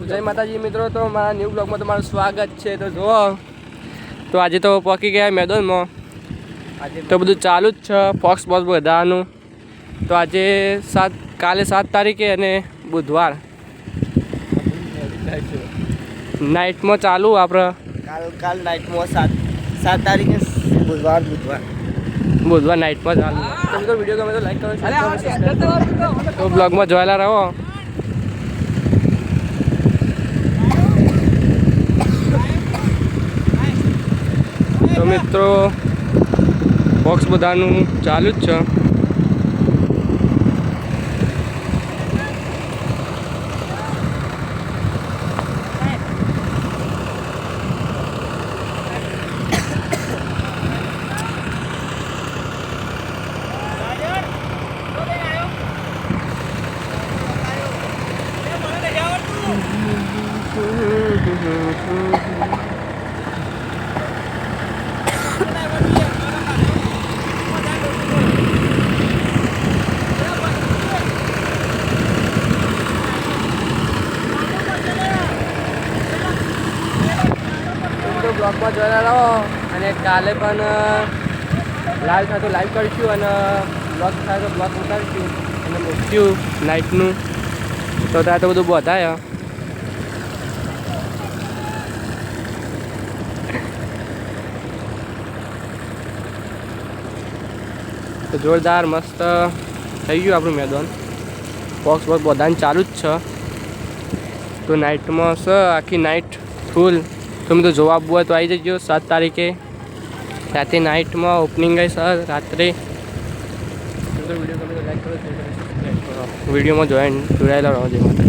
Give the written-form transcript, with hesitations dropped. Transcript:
જય માતાજી મિત્રો, તો મારા ન્યૂ બ્લોગમાં તમારું સ્વાગત છે। તો જુઓ, તો આજે તો પહોંચી ગયા મેદાનમાં। આજે તો બધું ચાલુ જ છે, ફોક્સ બોક્સ બધાનું। તો આજે કાલે 7 તારીખે અને બુધવાર નાઇટમાં ચાલુ આપણે કાલ નાઇટમાં 7 તારીખે બુધવાર નાઇટમાં ચાલુ। તો મિત્રો વિડીયો ગમે તો લાઈક કરો, શેર કરો, સબસ્ક્રાઇબ કરો। તો બ્લોગમાં જોયેલા રહો। તો મિત્રો બોક્સ બધાનું ચાલુ જ છે। બ્લોગમાં જોયેલા રહો અને કાલે પણ લાઈવ થાય તો લાઈવ કરીશું અને બ્લોગ થાય તો બ્લોગ ઉતારીશું અને મૂકશું નાઇટનું। તો ત્યાં તો બધું બધાય તો જોરદાર મસ્ત થઈ ગયું આપણું મેદાન। બોક્સ બધાને ચાલુ જ છે। તો નાઇટમાં છે આખી નાઇટ ફૂલ। તમે તો જોવા આવવું હોય તો આવી જજો 7 તારીખે રાતે નાઇટમાં ઓપનિંગ ગઈ સર રાત્રે। વિડીયો ગમે તો લાઈક કરો, શેર કરો, સબસ્ક્રાઈબ કરો। વિડીયોમાં જોડાયેલા રહો। જય માતાજી।